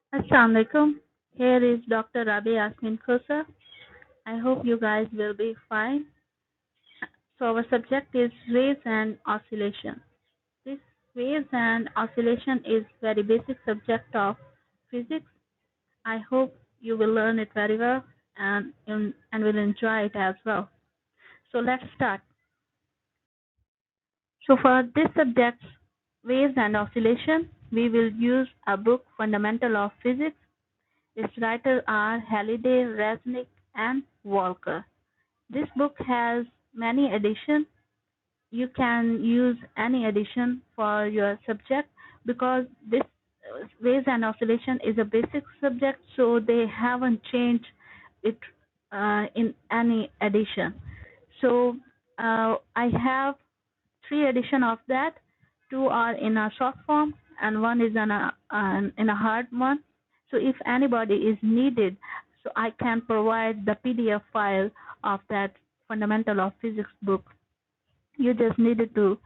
Assalamualaikum. Here is Dr. Rabi Yasmin Khosa. I hope you guys will be fine. So our subject is waves and oscillation. This waves and oscillation is very basic subject of physics. I hope you will learn it very well and will enjoy it as well. So let's start. So for this subject, waves and oscillation, we will use a book, Fundamental of Physics. Its writers are Halliday, Resnick, and Walker. This book has many editions. You can use any edition for your subject because this waves and oscillation is a basic subject, so they haven't changed it in any edition. So I have three edition of that. Two are in a short form and one is in a hard one. So if anybody is needed, so I can provide the PDF file of that Fundamental of Physics book. You just needed to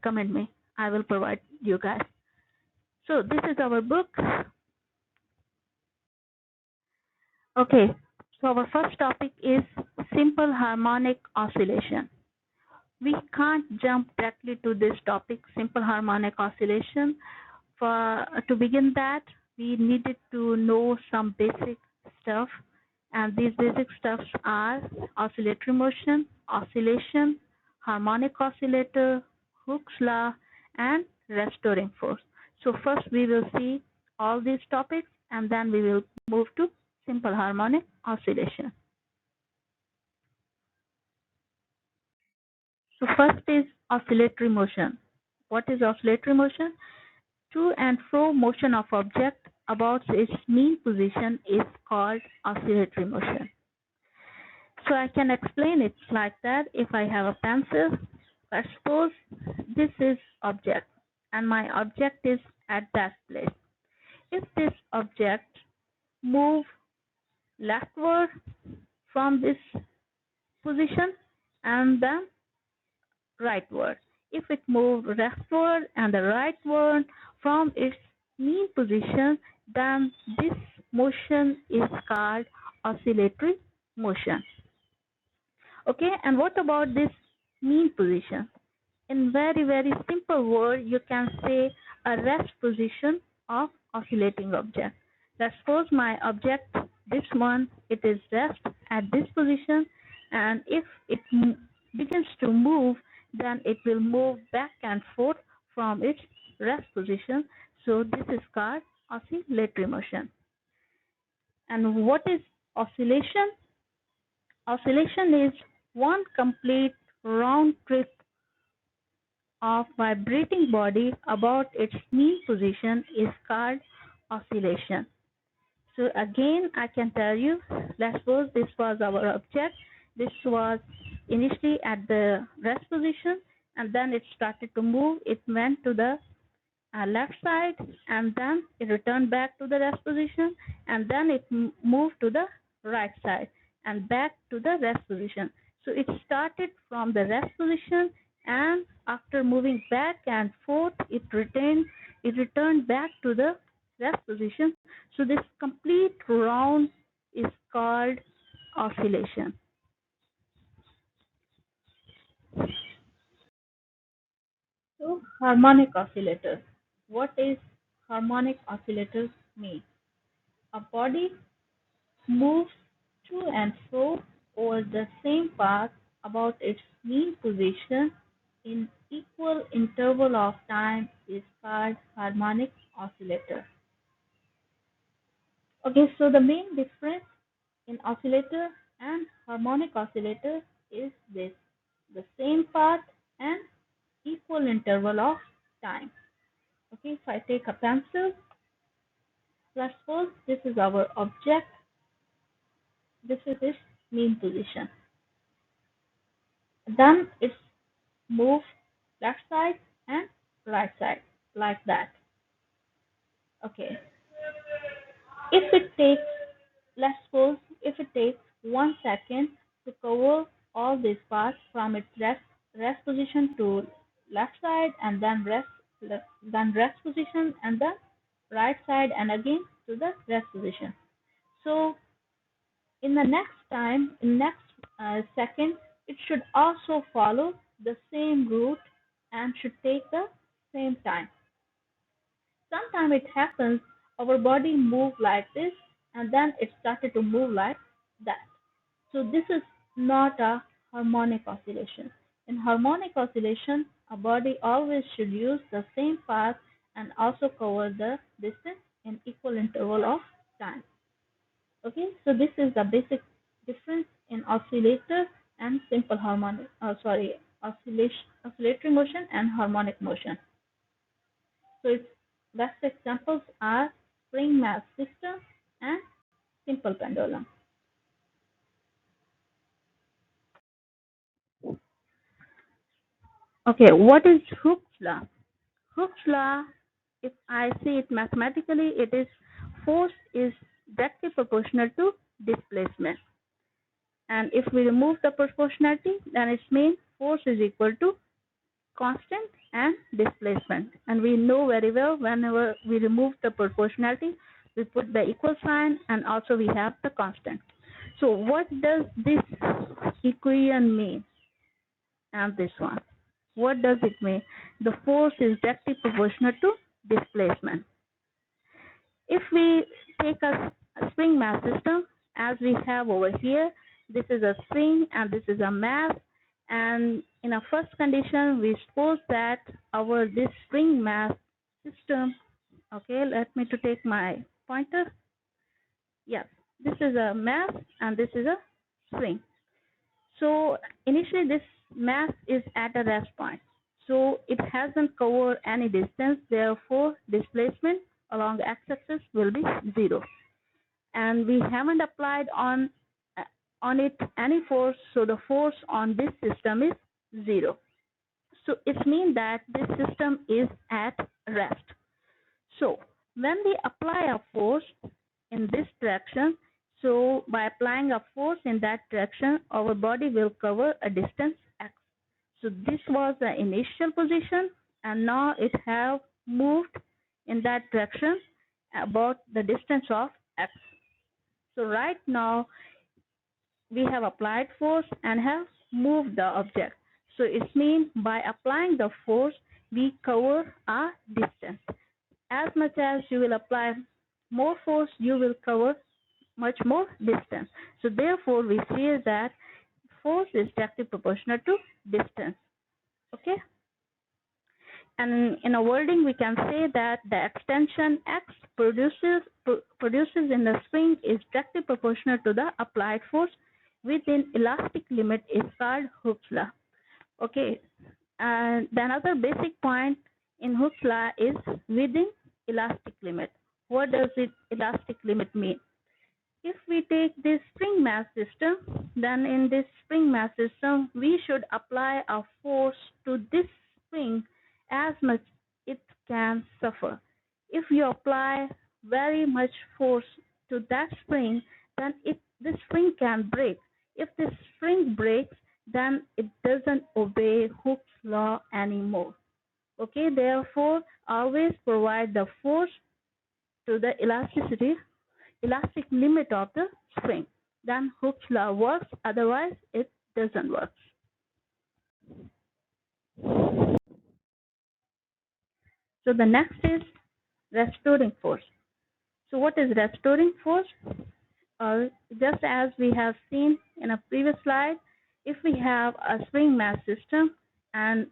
comment me. I will provide you guys. So this is our book. Okay. So our first topic is simple harmonic oscillation. We can't jump directly to this topic, simple harmonic oscillation. To begin that, we needed to know some basic stuff, and these basic stuffs are oscillatory motion, oscillation, harmonic oscillator, Hooke's law, and restoring force. So first we will see all these topics, and then we will move to simple harmonic oscillation. So first is oscillatory motion. What is oscillatory motion? To and fro motion of object about its mean position is called oscillatory motion. So I can explain it like that. If I have a pencil, let's suppose this is object and my object is at that place. If this object move leftward from this position and then rightward. If it moves leftward and the rightward from its mean position, then this motion is called oscillatory motion. Okay, and what about this mean position? In very simple word, you can say a rest position of oscillating object. Let's suppose my object, this one, it is rest at this position, and if it begins to move, then it will move back and forth from its rest position. So this is called oscillatory motion. And what is oscillation? Oscillation is one complete round trip of vibrating body about its mean position is called oscillation. So again, I can tell you, let's suppose this was our object. This was initially at the rest position, and then it started to move. It went to the left side, and then it returned back to the rest position, and then it moved to the right side and back to the rest position. So it started from the rest position, and after moving back and forth, it returned back to the rest position. So this complete round is called oscillation. So harmonic oscillator. What is harmonic oscillator mean? A body moves to and fro over the same path about its mean position in equal interval of time is called harmonic oscillator. Okay, so the main difference in oscillator and harmonic oscillator is this: the same path and equal interval of time. Okay, if I take a pencil, let's suppose this is our object, this is its mean position. Then it's move left side and right side like that. Okay. If it takes, let's suppose, if it takes 1 second to cover all these parts from its rest position to left side and then rest position and then right side and again to the rest position. So in the next time, in next second, it should also follow the same route and should take the same time. Sometimes it happens our body move like this and then it started to move like that. So this is not a harmonic oscillation. In harmonic oscillation, a body always should use the same path and also cover the distance in equal interval of time. Okay, so this is the basic difference in oscillator and simple harmonic, oscillatory motion and harmonic motion. So its best examples are spring mass system and simple pendulum. Okay, what is Hooke's law? Hooke's law, if I see it mathematically, it is force is directly proportional to displacement. And if we remove the proportionality, then it means force is equal to constant and displacement. And we know very well whenever we remove the proportionality, we put the equal sign and also we have the constant. So what does this equation mean? And this one. What does it mean? The force is directly proportional to displacement. If we take a spring mass system as we have over here, this is a spring and this is a mass. And in a first condition, we suppose that our this spring mass system, okay, let me to take my pointer. Yes, this is a mass and this is a spring. So initially this mass is at a rest point. So it hasn't covered any distance, therefore displacement along the x-axis will be 0. And we haven't applied on it any force, so the force on this system is 0. So it means that this system is at rest. So when we apply a force in this direction, so by applying a force in that direction, our body will cover a distance x. So this was the initial position and now it have moved in that direction about the distance of x. So right now we have applied force and have moved the object. So it means by applying the force we cover a distance. As much as you will apply more force, you will cover much more distance. So therefore we say that force is directly proportional to distance. Okay, and in a wording we can say that the extension x produces in the spring is directly proportional to the applied force within elastic limit is called Hooke's law. Okay, and the another basic point in Hooke's law is within elastic limit. What does it elastic limit mean? If we take this spring mass system, then in this spring mass system, we should apply a force to this spring as much it can suffer. If you apply very much force to that spring, then the spring can break. If the spring breaks, then it doesn't obey Hooke's law anymore. Okay, therefore, always provide the force to the elastic limit of the spring. Then Hooke's law works, otherwise it doesn't work. So the next is restoring force. So what is restoring force? Just as we have seen in a previous slide, if we have a spring mass system and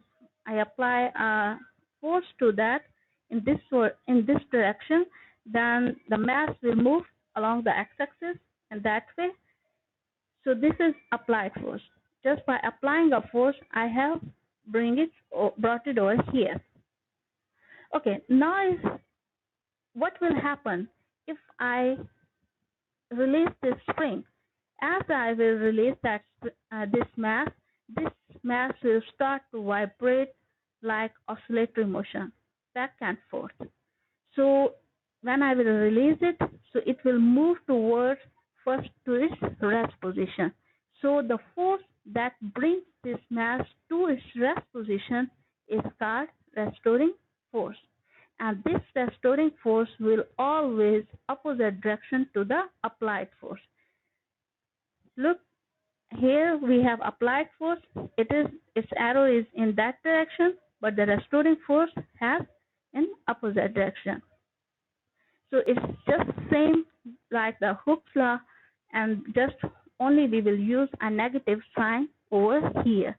I apply a force to that in this direction, then the mass will move along the x-axis and that way. So this is applied force. Just by applying a force, I have brought it over here. Okay, now is what will happen if I release this spring? As I will release this mass will start to vibrate like oscillatory motion, back and forth. So when I will release it, so it will move towards first to its rest position. So the force that brings this mass to its rest position is called restoring force. and this restoring force will always opposite direction to the applied force. Look, here we have applied force. Its arrow is in that direction, but the restoring force has in opposite direction. So it's just same like the Hooke's law, and just only we will use a negative sign over here.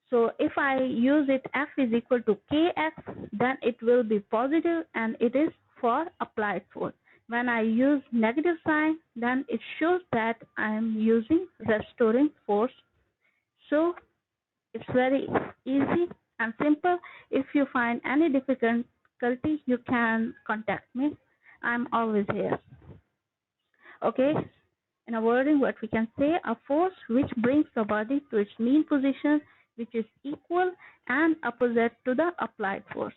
So if I use it F is equal to Kx, then it will be positive and it is for applied force. When I use negative sign, then it shows that I am using restoring force. So it's very easy and simple. If you find any difficulty, you can contact me. I'm always here. Okay, in a wording, what we can say, a force which brings the body to its mean position, which is equal and opposite to the applied force.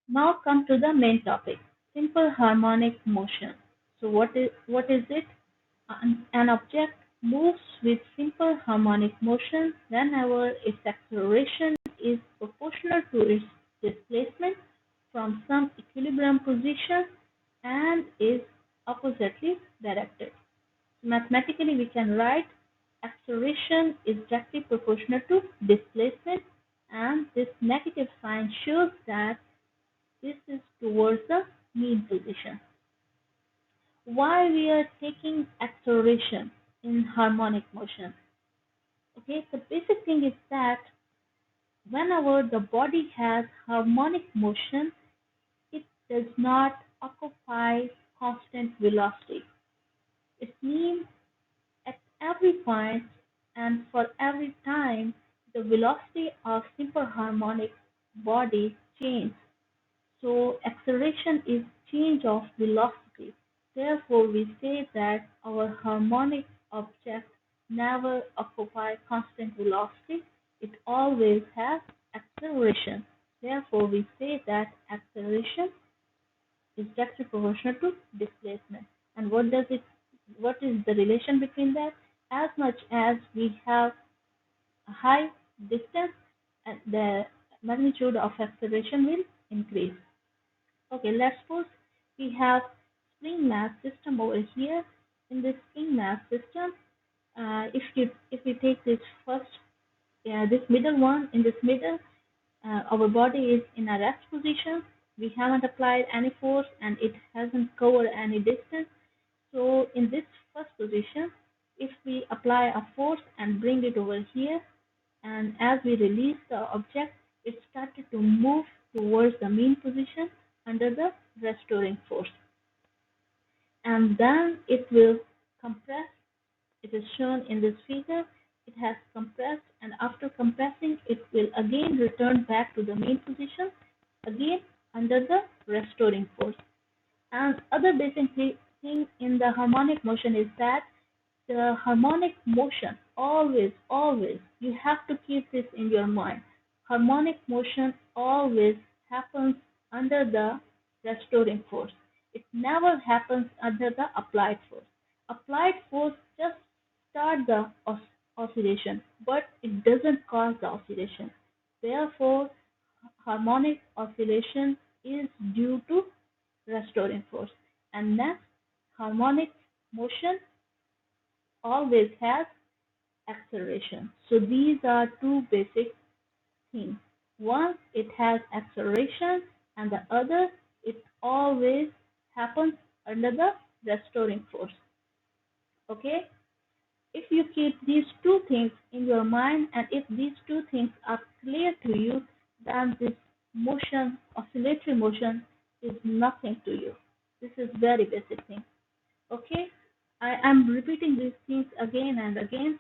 Now come to the main topic, simple harmonic motion. So what is it? An object moves with simple harmonic motion whenever its acceleration is proportional to its displacement from some equilibrium position and is oppositely directed. Mathematically, we can write acceleration is directly proportional to displacement, and this negative sign shows that this is towards the mean position. Why we are taking acceleration in harmonic motion? Okay, the basic thing is that whenever the body has harmonic motion, it does not occupy constant velocity. It means at every point and for every time, the velocity of simple harmonic body changes. So acceleration is change of velocity. Therefore, we say that our harmonic object never occupy constant velocity. It always has acceleration. Therefore, we say that acceleration is directly proportional to displacement. And what is the relation between that? As much as we have a high distance, the magnitude of acceleration will increase. Okay, let's suppose we have spring mass system over here. In this spring mass system, if we take this first, this middle one, in this middle, our body is in a rest position. We haven't applied any force and it hasn't covered any distance. So in this first position, if we apply a force and bring it over here, and as we release the object, it started to move towards the mean position under the restoring force. And then it will compress. It is shown in this figure. It has compressed, and after compressing, it will again return back to the mean position, again under the restoring force. And other basic thing in the harmonic motion is that the harmonic motion always, you have to keep this in your mind. Harmonic motion always happens under the restoring force. It never happens under the applied force. Applied force just start the oscillation, but it doesn't cause the oscillation. Therefore, harmonic oscillation is due to restoring force. And next, harmonic motion always has acceleration. So these are two basic things. One, it has acceleration, and the other, it always happens under the restoring force. Okay? If you keep these two things in your mind, and if these two things are clear to you, then this motion, oscillatory motion, is nothing to you. This is very basic thing. Okay? I am repeating these things again and again.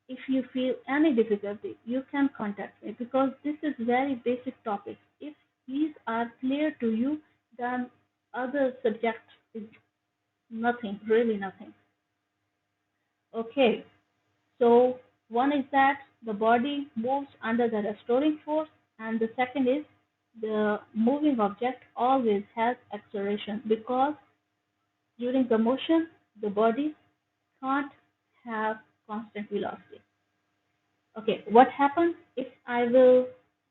If you feel any difficulty, you can contact me because this is very basic topics. If these are clear to you, then other subject is nothing, really nothing. Okay, so one is that the body moves under the restoring force, and the second is the moving object always has acceleration because during the motion, the body can't have constant velocity. Okay, what happens if I will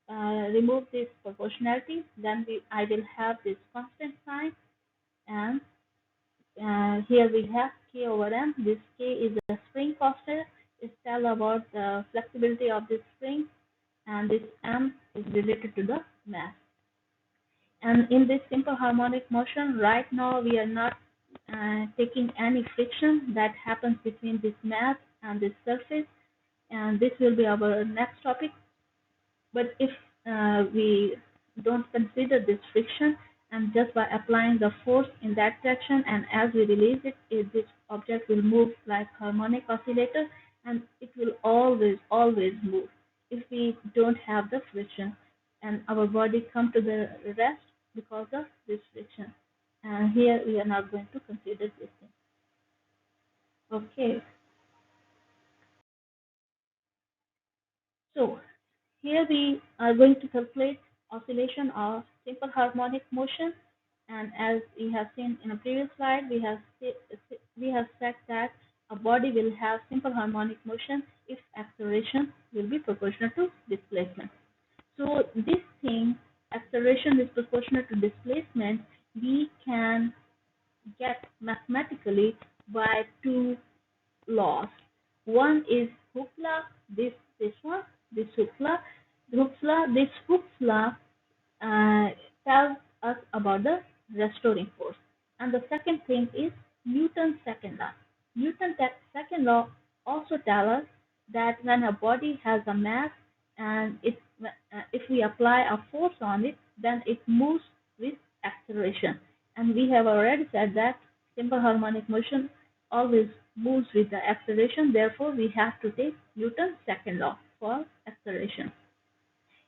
remove this proportionality? Then I will have this constant sign, and here we have K over M. This K is a spring constant. It tells about the flexibility of this spring, and this M is related to the mass. And in this simple harmonic motion, right now we are not taking any friction that happens between this mass and this surface, and this will be our next topic. But if we don't consider this friction, and just by applying the force in that direction, and as we release it, this object will move like harmonic oscillator, and it will always move if we don't have the friction, and our body come to the rest because of this friction. And here we are not going to consider this thing. Okay, so here we are going to calculate oscillation of simple harmonic motion, and as we have seen in a previous slide, we have said that a body will have simple harmonic motion if acceleration will be proportional to displacement. So this thing, acceleration is proportional to displacement, we can get mathematically by two laws. One is Hooke's law, this one, this Hooke's law. This Hooke's law uh, tells us about the restoring force. And the second thing is Newton's second law. Newton's second law also tells us that when a body has a mass, and if we apply a force on it, then it moves with acceleration. And we have already said that simple harmonic motion always moves with the acceleration. Therefore, we have to take Newton's second law for acceleration.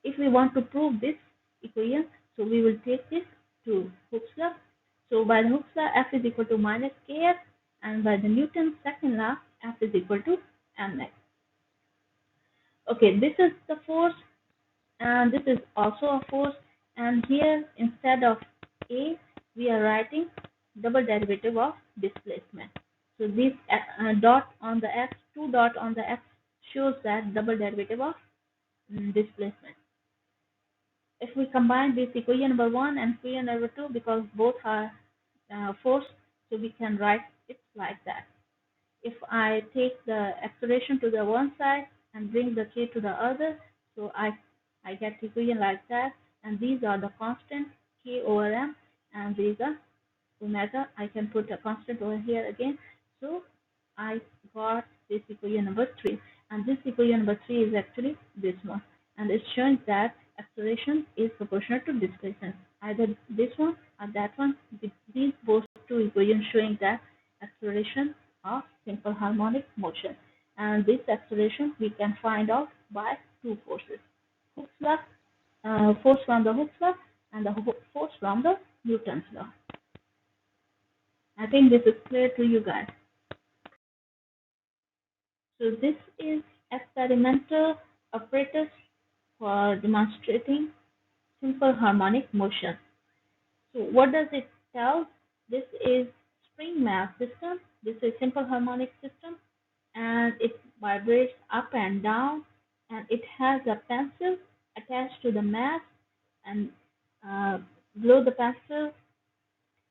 If we want to prove this equation, so we will take this to Hooke's law. So by the Hooke's law, F is equal to minus Kf, and by the Newton's second law, F is equal to mx. Okay, this is the force, and this is also a force. And here, instead of A, we are writing double derivative of displacement. So this dot on the x, two dot on the x shows that double derivative of displacement. If we combine this equation number 1 and equation number 2, because both are force, so we can write it like that. If I take the acceleration to the one side and bring the k to the other, so I get equation like that, and these are the constant k over m, and these are omega. I can put a constant over here again. So I got this equation number 3, and this equation number 3 is actually this one, and it's showing that acceleration is proportional to displacement, either this one or that one. These both two equations showing that acceleration of simple harmonic motion, and this acceleration we can find out by two forces: Hooke's law, force from the Hooke's law, and the force from the Newton's law. I think this is clear to you guys. So this is experimental apparatus for demonstrating simple harmonic motion. So what does it tell? This is spring mass system. This is simple harmonic system, and it vibrates up and down, and it has a pencil attached to the mass, and below the pencil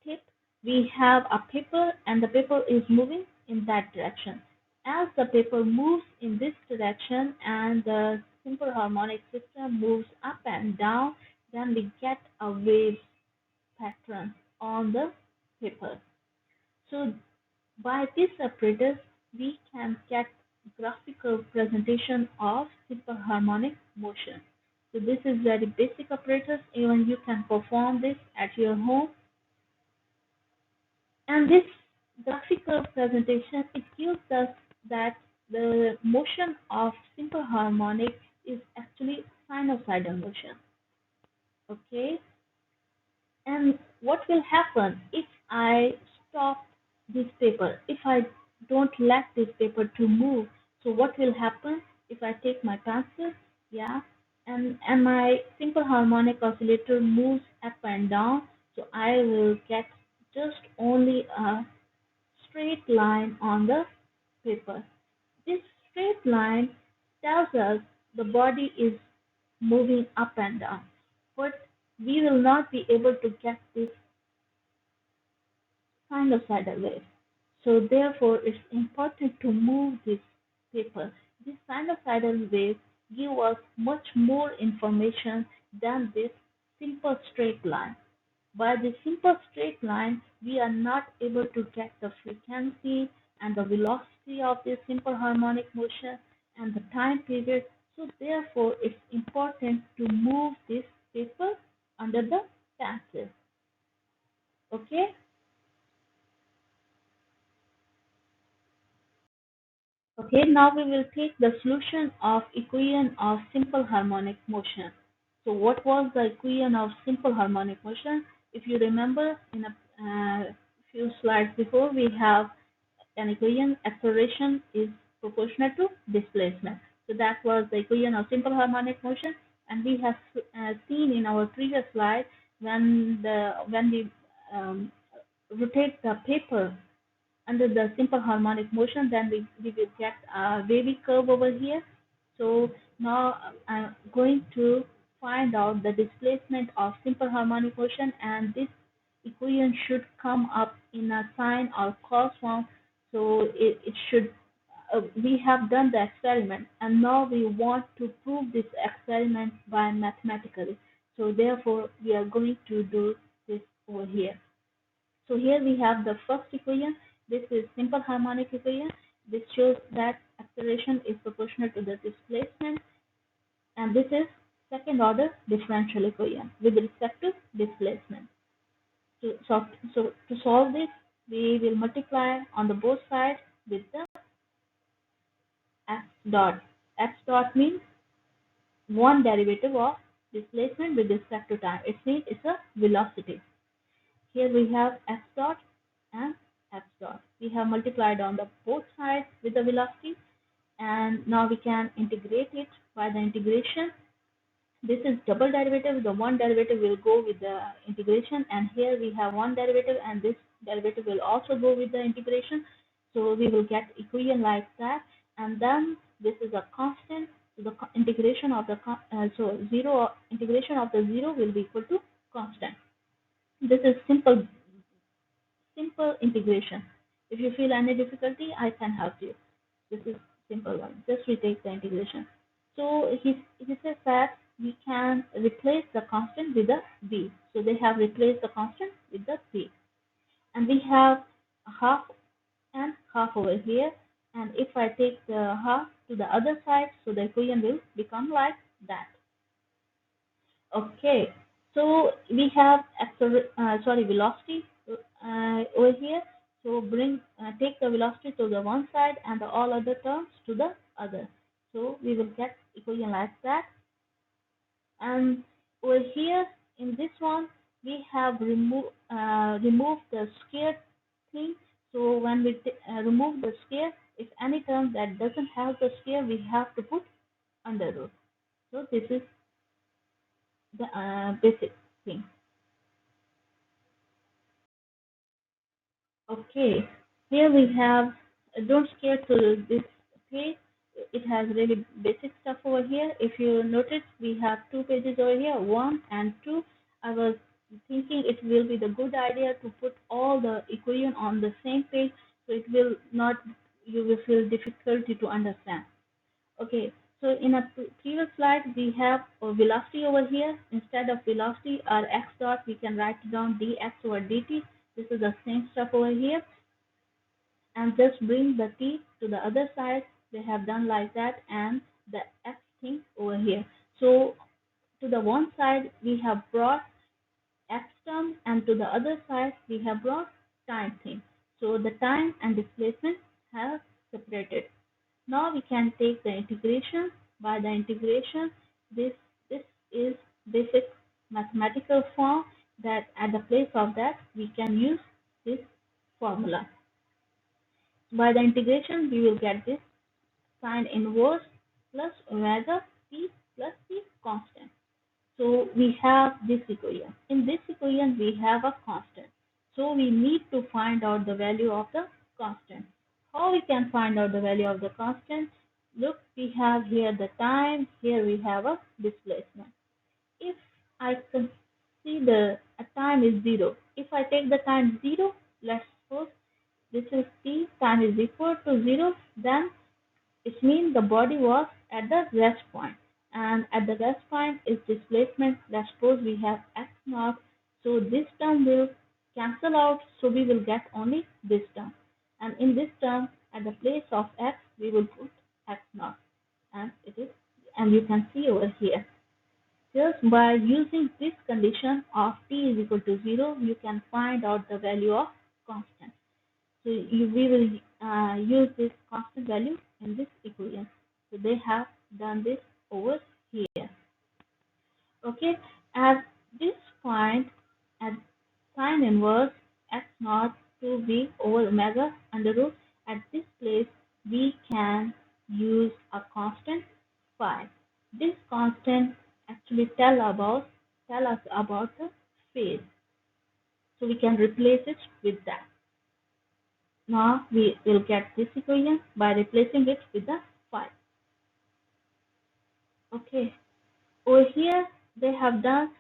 tip, we have a paper, and the paper is moving in that direction. As the paper moves in this direction and the simple harmonic system moves up and down, then we get a wave pattern on the paper. So by this apparatus, we can get graphical presentation of simple harmonic motion. So this is very basic apparatus. Even you can perform this at your home. And this graphical presentation, it gives us that the motion of simple harmonic is actually sinusoidal motion. Okay, and what will happen if I stop this paper? If I don't let this paper to move, so what will happen if I take my pencil? Yeah, and my simple harmonic oscillator moves up and down, so I will get just only a straight line on the paper. This straight line tells us the body is moving up and down. But we will not be able to get this sinusoidal wave. So therefore, it's important to move this paper. This sinusoidal wave give us much more information than this simple straight line. By the simple straight line, we are not able to get the frequency and the velocity of this simple harmonic motion and the time period. So therefore, it's important to move this paper under the pencil. Okay? Okay, now we will take the solution of equation of simple harmonic motion. So what was the equation of simple harmonic motion? If you remember in a few slides before, we have an equation: acceleration is proportional to displacement. So that was the equation of simple harmonic motion, and we have seen in our previous slide when we um, rotate the paper under the simple harmonic motion, then we will get a wavy curve over here. So now I'm going to find out the displacement of simple harmonic motion, and this equation should come up in a sine or cos form. So it should, we have done the experiment, and now we want to prove this experiment by mathematically. So therefore, we are going to do this over here. So here we have the first equation. This is simple harmonic equation. This shows that acceleration is proportional to the displacement. And this is second order differential equation with respect to displacement. So to solve this, we will multiply on the both sides with the x dot. X dot means one derivative of displacement with respect to time. It means it's a velocity. Here we have x dot and x dot. We have multiplied on the both sides with the velocity, and now we can integrate it by the integration. This is double derivative. The one derivative will go with the integration, and here we have one derivative, and this derivative will also go with the integration. So we will get equation like that, and then this is a constant. So the integration of the so zero integration of the zero will be equal to constant. This is simple integration. If you feel any difficulty, I can help you. This is simple one. Just retake the integration. So he says that we can replace the constant with a b. So they have replaced the constant with the b. And we have half and half over here. And if I take the half to the other side, so the equation will become like that. Okay, so we have velocity over here. So take the velocity to the one side and all other terms to the other. So we will get equation like that. And over here in this one, we have removed the square thing. So when we remove the square, if any term that doesn't have the square, we have to put under root. So this is the basic thing. Okay, here we have, don't scare to this page. It has really basic stuff over here. If you notice, we have two pages over here, 1 and 2. I was thinking it will be the good idea to put all the equation on the same page, so it will not, you will feel difficulty to understand. Okay, so in a previous slide, we have a velocity over here. Instead of velocity or x dot, we can write down dx over dt. This is the same stuff over here. And just bring the t to the other side. They have done like that, and the x thing over here. So to the one side, we have brought x term, and to the other side, we have brought time thing. So the time and displacement have separated. Now we can take the integration. By the integration, this is basic mathematical form, that at the place of that we can use this formula. By the integration, we will get this sine inverse plus omega t plus the constant. So we have this equation. In this equation, we have a constant. So we need to find out the value of the constant. How we can find out the value of the constant? Look, we have here the time, here we have a displacement. If I consider a time is 0, if I take the time 0, let's suppose this is t, time is equal to 0, then it means the body was at the rest point. And at the rest point is displacement. Let's suppose we have x naught. So this term will cancel out. So we will get only this term. And in this term, at the place of x, we will put x naught. And it is, and you can see over here. Just by using this condition of t is equal to 0, you can find out the value of constant. So we will use this constant value in this equation. So they have done this over here. Okay, at this point, at sine inverse x naught to b over omega under root, at this place we can use a constant phi. This constant actually tell us about the phase. So we can replace it with that. Now we will get this equation by replacing it with the phi. Okay, over here they have done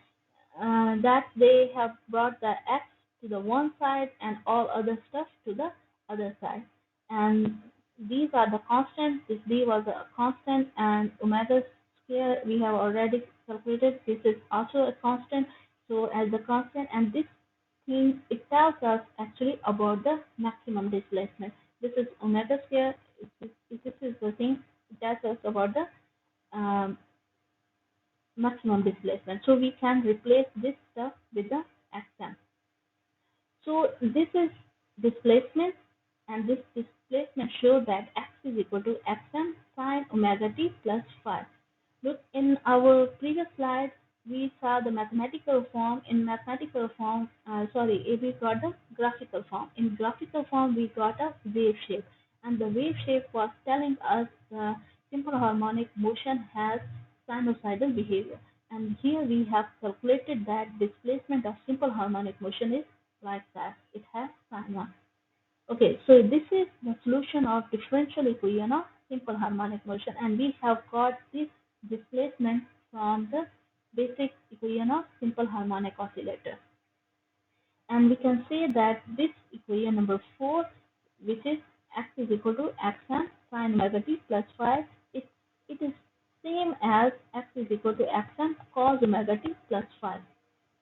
that they have brought the x to the one side and all other stuff to the other side. And these are the constants. This d was a constant and omega square we have already calculated. This is also a constant. So as the constant, and this thing it tells us actually about the maximum displacement. This is omega square. This is the thing it tells us about the um, maximum displacement. So we can replace this stuff with the xm. So this is displacement, and this displacement shows that x is equal to xm sine omega t plus phi. Look, in our previous slide, we saw the mathematical form. In mathematical form, we got the graphical form. In graphical form, we got a wave shape. And the wave shape was telling us the simple harmonic motion has sinusoidal behavior. And here we have calculated that displacement of simple harmonic motion is like that. It has sine 1. Okay, so this is the solution of differential equation of simple harmonic motion, and we have got this displacement from the basic equation of simple harmonic oscillator. And we can say that this equation number 4, which is x is equal to xn sine omega t plus phi, it is same as x is equal to xn cos omega t plus phi.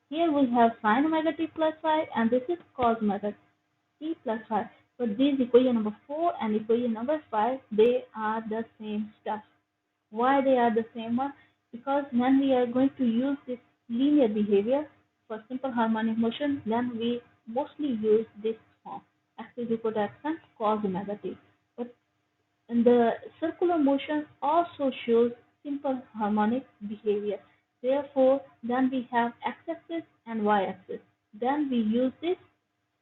Here we have sine omega t plus phi, and this is cos omega t plus phi. But these equation number 4 and equation number 5, they are the same stuff. Why they are the same one? Because when we are going to use this linear behavior for simple harmonic motion, then we mostly use this form, x is equal to xn cos omega t. But in the circular motion also shows simple harmonic behavior. Therefore, then we have x-axis and y-axis. Then we use this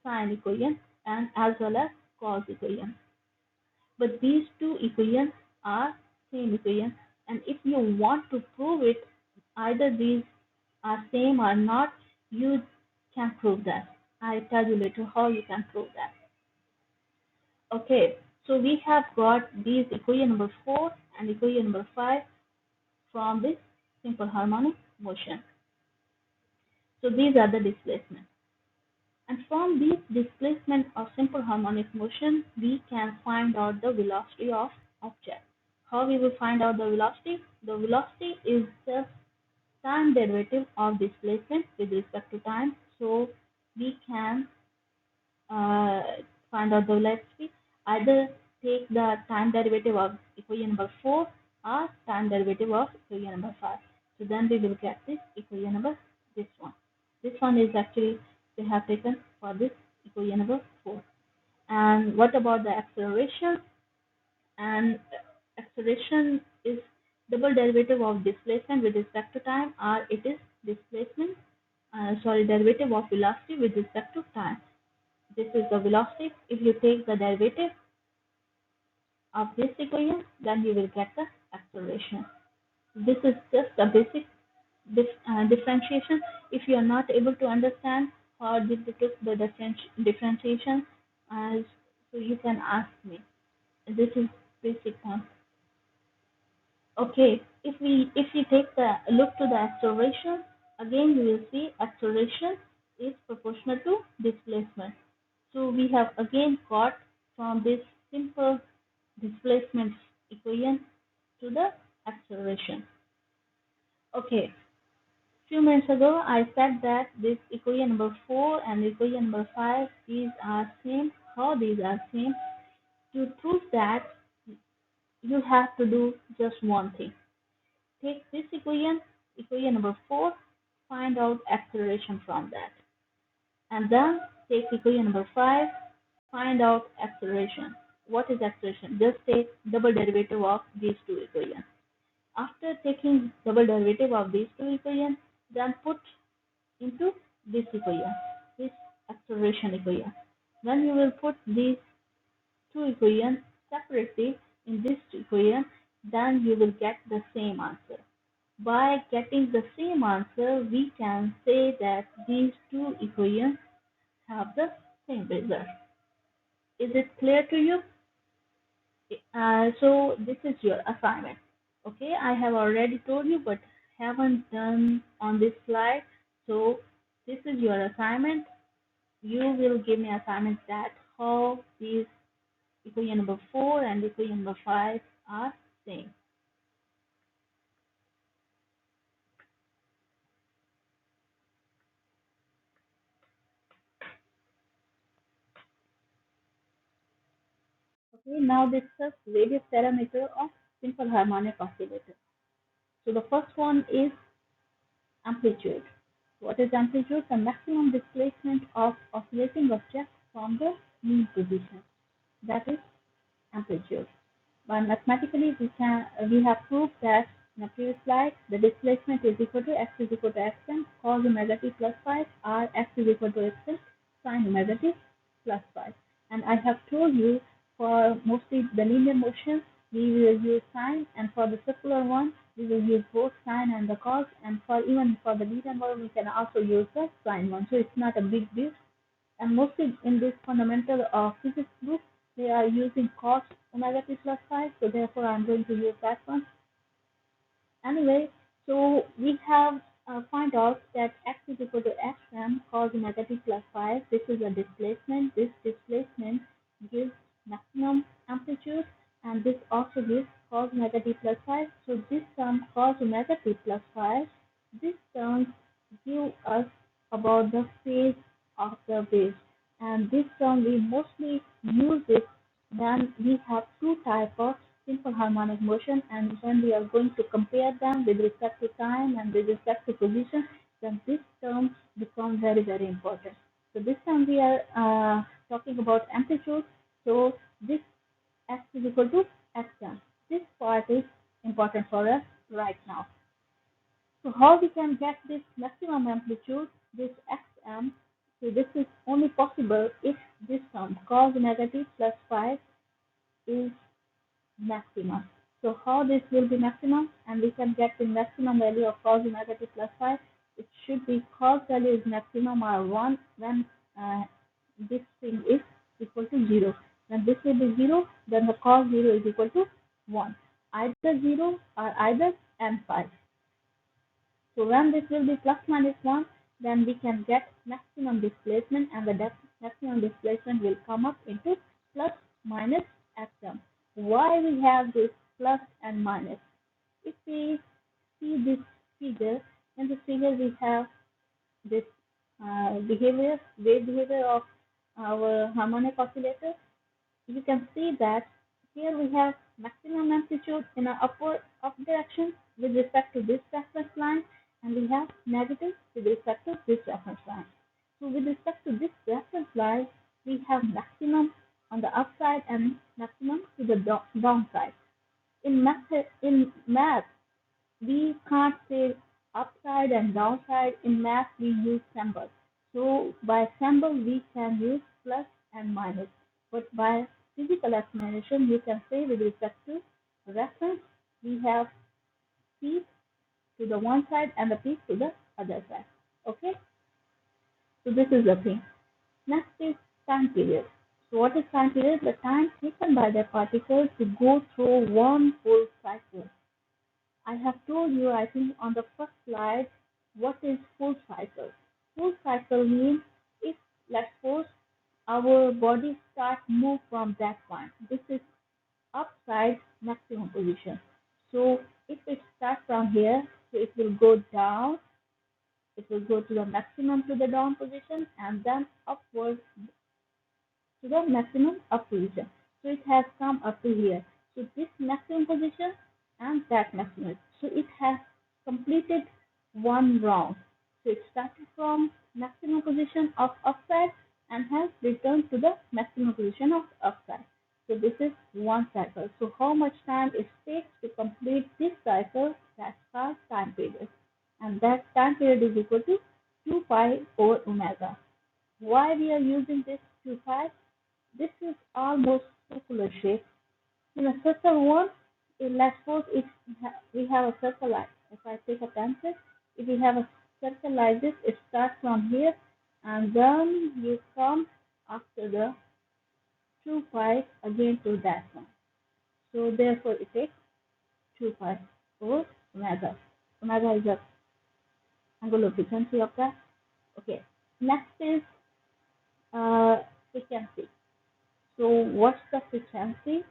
sine equation and as well as cos equation. But these two equations are same equation, and if you want to prove it, either these are same or not, you can prove that. I tell you later how you can prove that. Okay, so we have got these equation number 4 and equation number 5 from this simple harmonic motion. So these are the displacements. And from this displacement of simple harmonic motion, we can find out the velocity of object. How we will find out the velocity? The velocity is just time derivative of displacement with respect to time. So we can uh, find out the velocity. Either take the time derivative of equation number 4 or time derivative of equation number 5. So then we will get this equation number, this one. This one is actually they have taken for this equation number 4. And what about the acceleration? And acceleration is double derivative of displacement with respect to time, or it is displacement, derivative of velocity with respect to time. This is the velocity. If you take the derivative of this equation, then you will get the acceleration. This is just a basic differentiation. If you are not able to understand how did they took the differentiation, so you can ask me. This is basic one. Okay, if we take the look to the acceleration, again we will see acceleration is proportional to displacement. So we have again got from this simple displacement equation to the acceleration. Okay, few minutes ago I said that this equation number 4 and equation number 5, these are same. How these are same? To prove that, you have to do just one thing. Take this equation, equation number 4, find out acceleration from that. And then take equation number 5, find out acceleration. What is acceleration? Just take double derivative of these two equations. After taking double derivative of these two equations, then put into this equation, this acceleration equation. Then you will put these two equations separately in this equation, then you will get the same answer. By getting the same answer, we can say that these two equations have the same result. Is it clear to you? So this is your assignment. Okay, I have already told you, but haven't done on this slide. So this is your assignment. You will give me assignments that how these equation number 4 and equation number 5 are same. Okay, now discuss various parameters of simple harmonic oscillator. So the first one is amplitude. What is amplitude? The maximum displacement of oscillating object from the mean position. That is amplitude. But mathematically, we have proved that in a previous slide, the displacement is equal to x is equal to xn cos omega t plus phi, or x is equal to xn sin omega t plus phi. And I have told you for mostly the linear motion, we will use sine, and for the circular one, we will use both sine and the cos, and for even for the beta one, we can also use the sine one. So it's not a big deal. And mostly in this fundamental physics book, they are using cos omega t plus phi, so therefore I'm going to use that one. Anyway, so we have find out that x is equal to xm cos omega t plus phi. This is a displacement. This displacement gives maximum amplitude, and this also gives cos omega t plus phi. So this term cos omega t plus phi, this term give us about the phase of the wave, and this term we mostly use it when we have two types of simple harmonic motion, and when we are going to compare them with respect to time and with respect to position, then this term becomes very, very important. So this time we are talking about amplitude. So this x is equal to xm. This part is important for us right now. So how we can get this maximum amplitude, this xm? So this is only possible if this term cos omega t plus phi is maximum. So how this will be maximum, and we can get the maximum value of cos omega t plus phi. It should be cos value is maximum or 1 when this thing is equal to 0. When this will be 0, then the cos 0 is equal to 1. Either 0 or either n phi. So when this will be plus minus 1, then we can get maximum displacement, and the maximum displacement will come up into plus minus x term. Why we have this plus and minus? If we see this figure, in this figure we have this wave behavior of our harmonic oscillator. You can see that here we have maximum amplitude in an upward up direction with respect to this reference line, and we have negative with respect to this reference line. So with respect to this reference line, we have maximum on the upside and maximum to the downside. In math, we can't say upside and downside. In math, we use symbols. So by symbol, we can use plus and minus. But by physical explanation, you can say with respect to reference, we have peak to the one side and the peak to the other side. Okay? So this is the thing. Next is time period. So what is time period? The time taken by the particle to go through one full cycle. have told you, I think, on the first slide, what is full cycle. Full cycle means if, let's suppose, our body starts move from that point. This is upside maximum position. So if it starts from here, so it will go down, it will go to the maximum to the down position and then upward to the maximum up position. So it has come up to here. So this maximum position and that maximum. So it has completed one round. So it started from maximum position of upside and has returned to the maximum position of upside. So this is one cycle. So how much time it takes to complete this cycle? That's our time period. And that time period is equal to 2 pi over omega. Why we are using this 2 pi? This is almost circular shape. In a circle one, let's suppose if we have a circle like, if I take a pencil, if we have a circle like this, it starts from here and then you come after the 2 pi again to that one. So therefore it takes 2 pi over omega. Omega is the angular frequency of that. Okay. Next is frequency. So what's the frequency?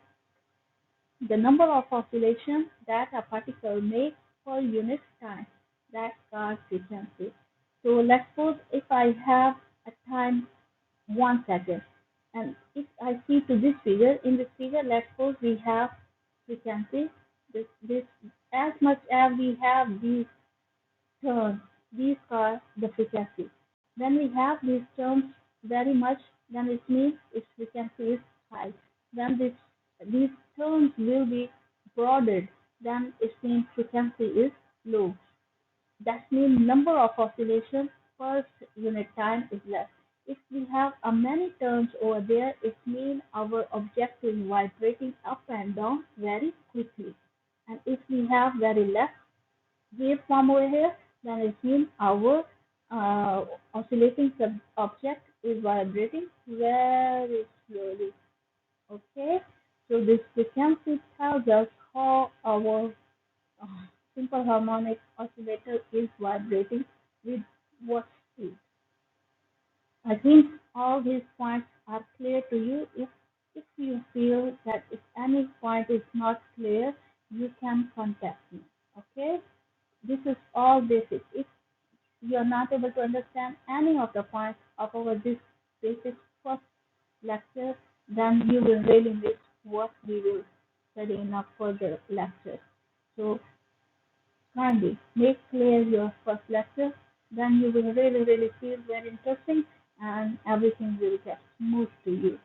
The number of oscillations that a particle makes per unit time. That's called frequency. So let's suppose if I have a time 1 second, and if I see to this figure, in this figure, let's suppose we have frequency. This as much as we have these terms, these are the frequency. When we have these terms very much, then it means its frequency is high. Then these terms will be broadened, then it means frequency is low. That means number of oscillations per unit time is less. If we have a many terms over there, it means our object is vibrating up and down very quickly. And if we have very less waveform over here, then it means our oscillating object is vibrating very slowly. Okay, so this frequency tells us how our uh, simple harmonic oscillator is vibrating with what speed. I think all these points are clear to you. If you feel that if any point is not clear, you can contact me. Okay, this is all basic. If you are not able to understand any of the points of our this basic first lecture, then you will really miss what we will study in our further lectures. So kindly make clear your first lecture, then you will really feel very interesting and everything will get smooth to you.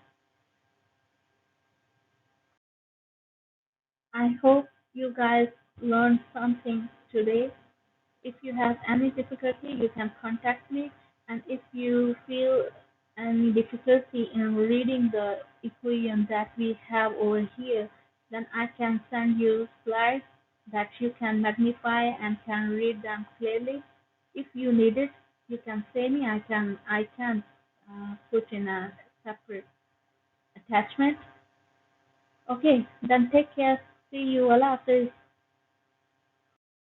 I hope you guys learned something today. If you have any difficulty, you can contact me. And if you feel any difficulty in reading the equation that we have over here, then I can send you slides that you can magnify and can read them clearly. If you need it, you can say me. I can put in a separate attachment. Okay, then take care. See you. Allah Hafiz.